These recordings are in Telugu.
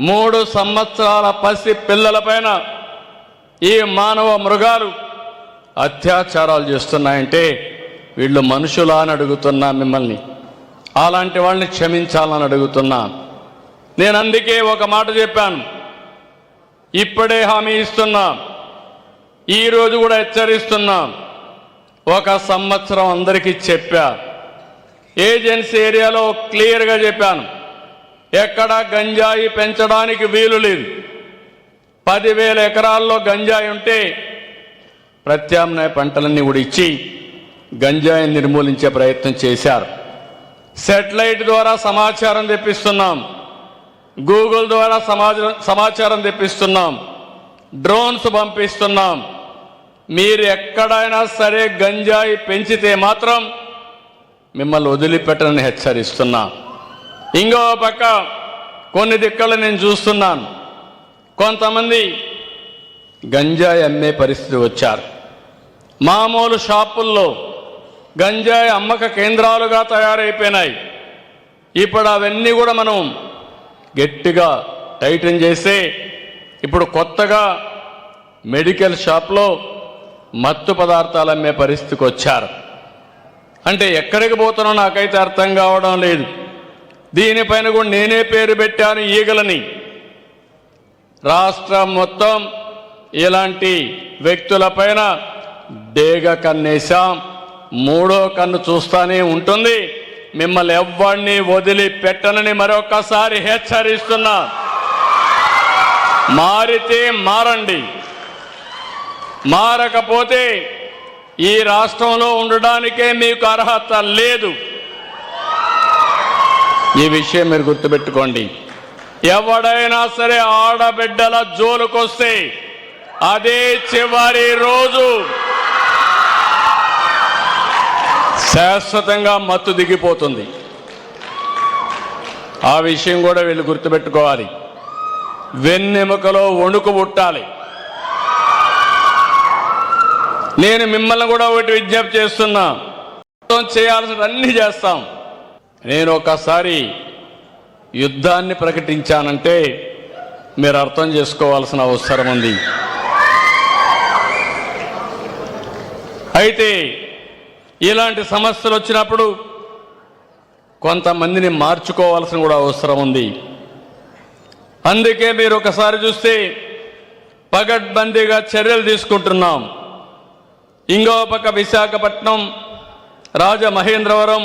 3 సంవత్సరాల పసి పిల్లలపైన ఈ మానవ మృగాలు అత్యాచారాలు చేస్తున్నాయంటే వీళ్ళు మనుషులా అని అడుగుతున్నా మిమ్మల్ని. అలాంటి వాళ్ళని క్షమించాలని అడుగుతున్నా. నేను అందుకే ఒక మాట చెప్పాను, ఇప్పుడే హామీ ఇస్తున్నా, ఈరోజు కూడా హెచ్చరిస్తున్నా. 1 సంవత్సరం అందరికీ చెప్పా, ఏజెన్సీ ఏరియాలో క్లియర్గా చెప్పాను, ఎక్కడ గంజాయి పెంచడానికి వీలు లేదు. 10,000 ఎకరాల్లో గంజాయి ఉంటే ప్రత్యామ్నాయ పంటలన్నీ కూడా ఇచ్చి గంజాయిని నిర్మూలించే ప్రయత్నం చేశారు. శాటిలైట్ ద్వారా సమాచారం తెప్పిస్తున్నాం, గూగుల్ ద్వారా సమాచారం తెప్పిస్తున్నాం, డ్రోన్స్ పంపిస్తున్నాం. మీరు ఎక్కడైనా సరే గంజాయి పెంచితే మాత్రం మిమ్మల్ని వదిలిపెట్టనని హెచ్చరిస్తున్నా. ఇంకో పక్క కొన్ని దిక్కలు నేను చూస్తున్నాను, కొంతమంది గంజాయి అమ్మే పరిస్థితి వచ్చారు. మామూలు షాపుల్లో గంజాయి అమ్మక కేంద్రాలుగా తయారైపోయినాయి. ఇప్పుడు అవన్నీ కూడా మనం గట్టిగా టైటన్ చేసి ఇప్పుడు కొత్తగా మెడికల్ షాప్లో మత్తు పదార్థాలు అమ్మే పరిస్థితికి వచ్చారు. అంటే ఎక్కడికి పోతున్నా నాకైతే అర్థం కావడం లేదు. దీనిపైన కూడా నేనే పేరు పెట్టాను, ఈగలని. రాష్ట్రం మొత్తం ఇలాంటి వ్యక్తులపైన డేగ కన్నేశాం, 3వ కన్ను చూస్తానే ఉంటుంది. మిమ్మల్ని ఎవ్వరిని వదిలిపెట్టనని మరొకసారి హెచ్చరిస్తున్నా. మారితే మారండి, మారకపోతే ఈ రాష్ట్రంలో ఉండడానికే మీకు అర్హత లేదు. ఈ విషయం మీరు గుర్తుపెట్టుకోండి. ఎవడైనా సరే ఆడబిడ్డల జోలుకొస్తే అదే చివరి రోజు. శాశ్వతంగా మత్తు దిగిపోతుంది. ఆ విషయం కూడా వీళ్ళు గుర్తుపెట్టుకోవాలి. వెన్నెముకలో వణుకు పుట్టాలి. నేను మిమ్మల్ని కూడా ఒకటి విజ్ఞప్తి చేస్తున్నా, చేయాల్సిన అన్ని చేస్తాం. నేను ఒకసారి యుద్ధాన్ని ప్రకటించానంటే మీరు అర్థం చేసుకోవాల్సిన అవసరం ఉంది. అయితే ఇలాంటి సమస్యలు వచ్చినప్పుడు కొంతమందిని మార్చుకోవాల్సిన కూడా అవసరం ఉంది. అందుకే మీరు ఒకసారి చూస్తే పగడ్బందీగా చర్యలు తీసుకుంటున్నాం. ఇంకో పక్క విశాఖపట్నం, రాజమహేంద్రవరం,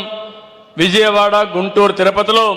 విజయవాడ, గుంటూరు, తిరుపతిలో